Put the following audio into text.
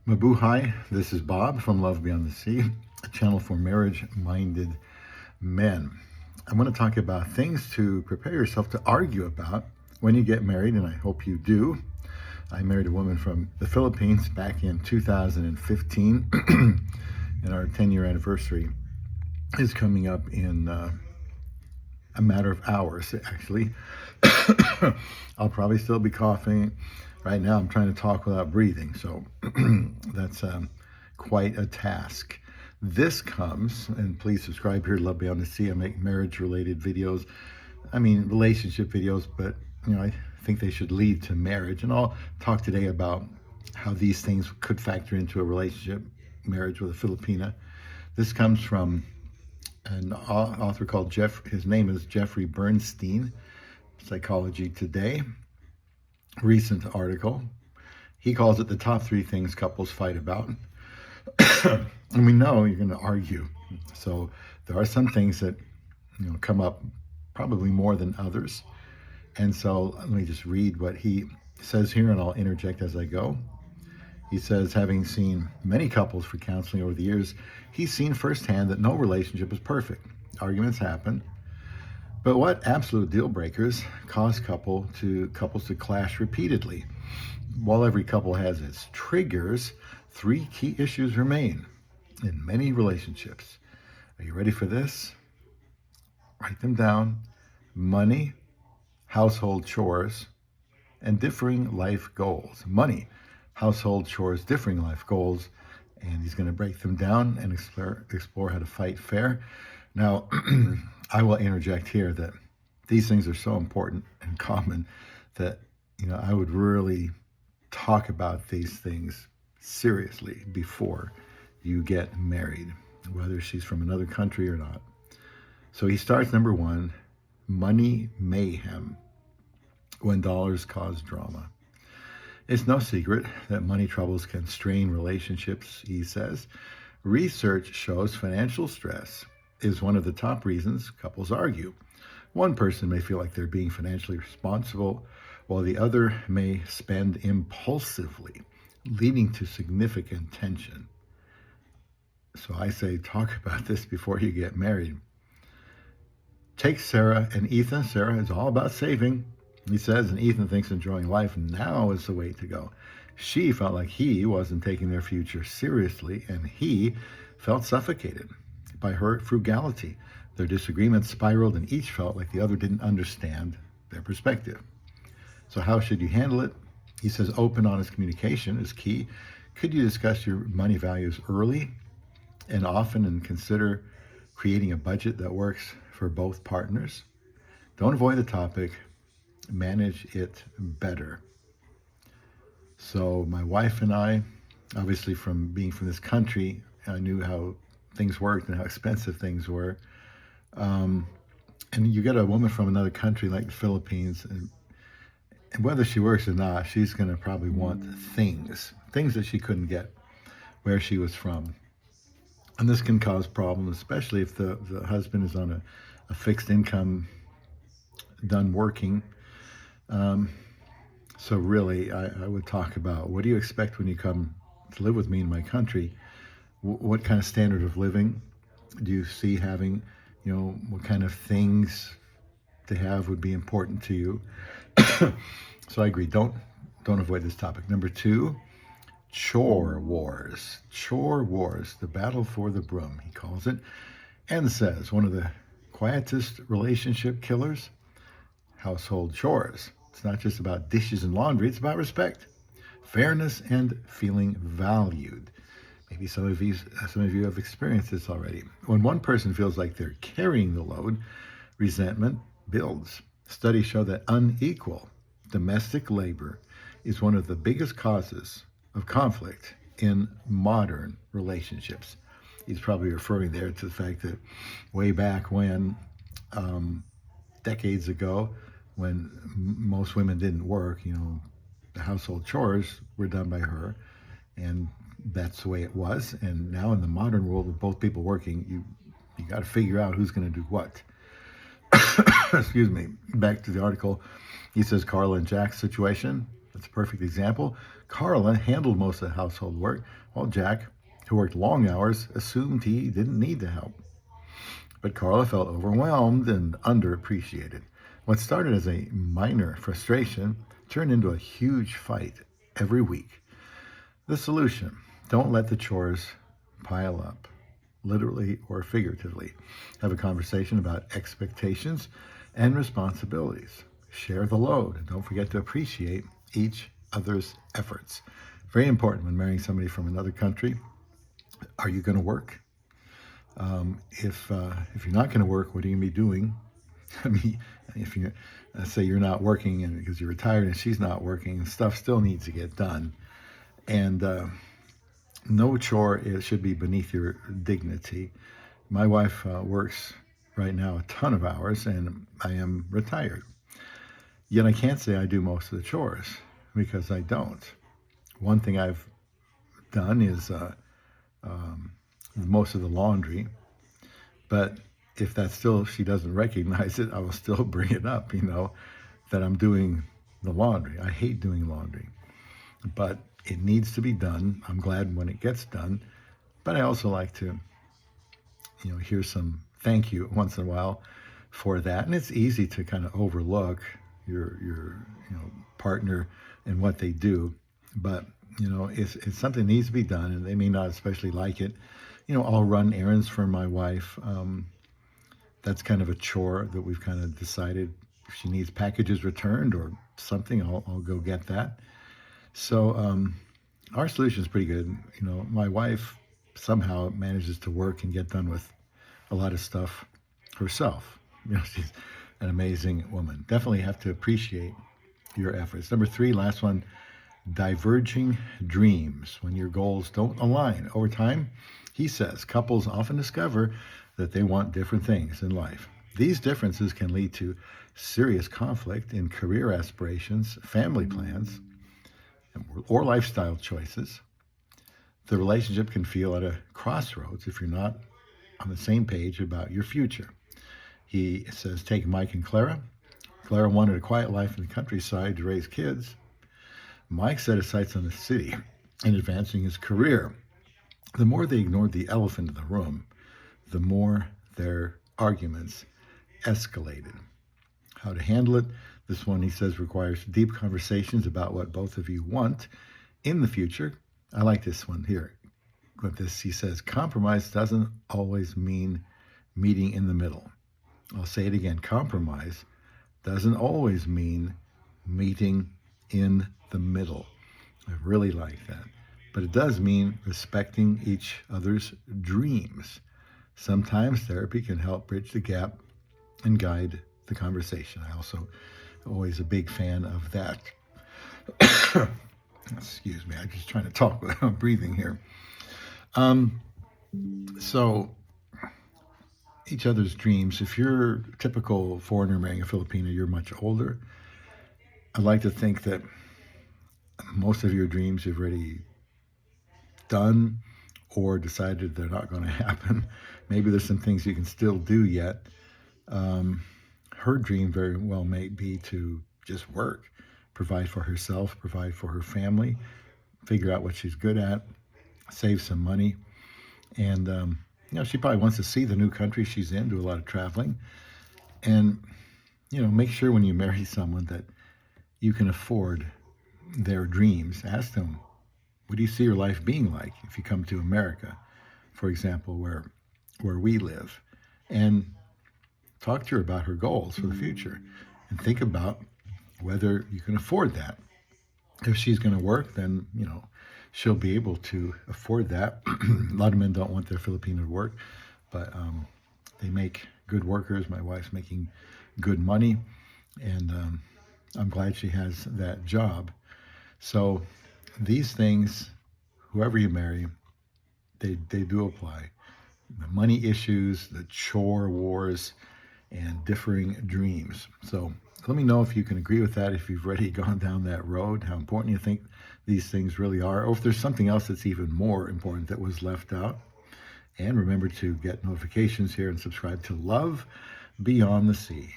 Mabuhay, this is Bob from Love Beyond the Sea, a channel for marriage-minded men. I want to talk about things to prepare yourself to argue about when you get married, and I hope you do. I married a woman from the Philippines back in 2015, and our 10-year anniversary is coming up in a matter of hours, actually. I'll probably still be coughing. Right now, I'm trying to talk without breathing, so that's quite a task. This comes, and please subscribe here to Love Beyond the Sea. I make marriage-related videos. I mean, relationship videos, but I think they should lead to marriage. And I'll talk today about how these things could factor into a relationship, marriage with a Filipina. This comes from an author called his name is Jeffrey Bernstein, Psychology Today. Recent article. He calls it the top 3 things couples fight about. And we know you're going to argue. So there are some things that come up probably more than others. And so let me just read what he says here, and I'll interject as I go. He says, having seen many couples for counseling over the years, he's seen firsthand that no relationship is perfect. Arguments happen. But what absolute deal breakers cause couples to clash repeatedly? While every couple has its triggers, 3 key issues remain in many relationships. Are you ready for this? Write them down. Money, household chores, and differing life goals. Money, household chores, differing life goals. And he's going to break them down and explore how to fight fair. Now, I will interject here that these things are so important and common that, I would really talk about these things seriously before you get married, whether she's from another country or not. So he starts, number 1, money mayhem, when dollars cause drama. It's no secret that money troubles can strain relationships, he says. Research shows financial stress is one of the top reasons couples argue. One person may feel like they're being financially responsible, while the other may spend impulsively, leading to significant tension. So I say, talk about this before you get married. Take Sarah and Ethan. Sarah is all about saving, he says, and Ethan thinks enjoying life now is the way to go. She felt like he wasn't taking their future seriously, and he felt suffocated by her frugality. Their disagreements spiraled, and each felt like the other didn't understand their perspective. So how should you handle it? He says open, honest communication is key. Could you discuss your money values early and often, and consider creating a budget that works for both partners? Don't avoid the topic. Manage it better. So my wife and I, obviously from being from this country, I knew how things worked and how expensive things were. And you get a woman from another country like the Philippines, and whether she works or not, she's going to probably want things that she couldn't get where she was from. And this can cause problems, especially if the husband is on a fixed income, done working. So really, I would talk about, what do you expect when you come to live with me in my country? What kind of standard of living do you see having? What kind of things to have would be important to you? So I agree. Don't avoid this topic. Number 2, chore wars. Chore wars, the battle for the broom, he calls it, and says one of the quietest relationship killers, household chores. It's not just about dishes and laundry. It's about respect, fairness, and feeling valued. Maybe some of you have experienced this already. When one person feels like they're carrying the load, resentment builds. Studies show that unequal domestic labor is one of the biggest causes of conflict in modern relationships. He's probably referring there to the fact that way back when, decades ago, when most women didn't work, the household chores were done by her, and that's the way it was. And now in the modern world, with both people working, you got to figure out who's going to do what. Excuse me. Back to the article. He says Carla and Jack's situation, That's a perfect example. Carla handled most of the household work, while Jack, who worked long hours, assumed he didn't need the help. But Carla felt overwhelmed and underappreciated. What started as a minor frustration turned into a huge fight every week. The solution: don't let the chores pile up, literally or figuratively. Have a conversation about expectations and responsibilities. Share the load, and don't forget to appreciate each other's efforts. Very important when marrying somebody from another country. Are you going to work? If you're not going to work, what are you going to be doing? I mean, if you say you're not working and because you're retired and she's not working, stuff still needs to get done. And no chore should be beneath your dignity. My wife works right now a ton of hours, and I am retired. Yet I can't say I do most of the chores because I don't. One thing I've done is most of the laundry, but if she doesn't recognize it, I will still bring it up, that I'm doing the laundry. I hate doing laundry, but it needs to be done. I'm glad when it gets done, but I also like to, hear some thank you once in a while for that. And it's easy to kind of overlook your partner and what they do, but it's something that needs to be done, and they may not especially like it. I'll run errands for my wife. That's kind of a chore that we've kind of decided. If she needs packages returned or something, I'll go get that. So our solution is pretty good. My wife somehow manages to work and get done with a lot of stuff herself. She's an amazing woman. Definitely have to appreciate your efforts. Number 3, last one, diverging dreams. When your goals don't align over time, he says, couples often discover that they want different things in life. These differences can lead to serious conflict in career aspirations, family plans, or lifestyle choices. The relationship can feel at a crossroads if you're not on the same page about your future. He says, take Mike and Clara. Clara wanted a quiet life in the countryside to raise kids. Mike set his sights on the city and advancing his career. The more they ignored the elephant in the room, the more their arguments escalated. How to handle it? This one, he says, requires deep conversations about what both of you want in the future. I like this one here. With this, he says, compromise doesn't always mean meeting in the middle. I'll say it again. Compromise doesn't always mean meeting in the middle. I really like that. But it does mean respecting each other's dreams. Sometimes therapy can help bridge the gap and guide the conversation. I also always a big fan of that. Excuse me, I'm just trying to talk without breathing here. So each other's dreams. If you're a typical foreigner marrying a Filipina, you're much older. I'd like to think that most of your dreams you've already done or decided they're not going to happen. Maybe there's some things you can still do yet. Her dream very well may be to just work, provide for herself, provide for her family, figure out what she's good at, save some money. And, she probably wants to see the new country she's in, do a lot of traveling. And, make sure when you marry someone that you can afford their dreams. Ask them, what do you see your life being like if you come to America, for example, where we live? And talk to her about her goals for the future and think about whether you can afford that. If she's going to work, then, she'll be able to afford that. A lot of men don't want their Filipino to work, but they make good workers. My wife's making good money, and I'm glad she has that job. So these things, whoever you marry, they do apply. The money issues, the chore wars, and differing dreams. So let me know if you can agree with that, if you've already gone down that road, how important you think these things really are, or if there's something else that's even more important that was left out. And remember to get notifications here and subscribe to Love Beyond the Sea.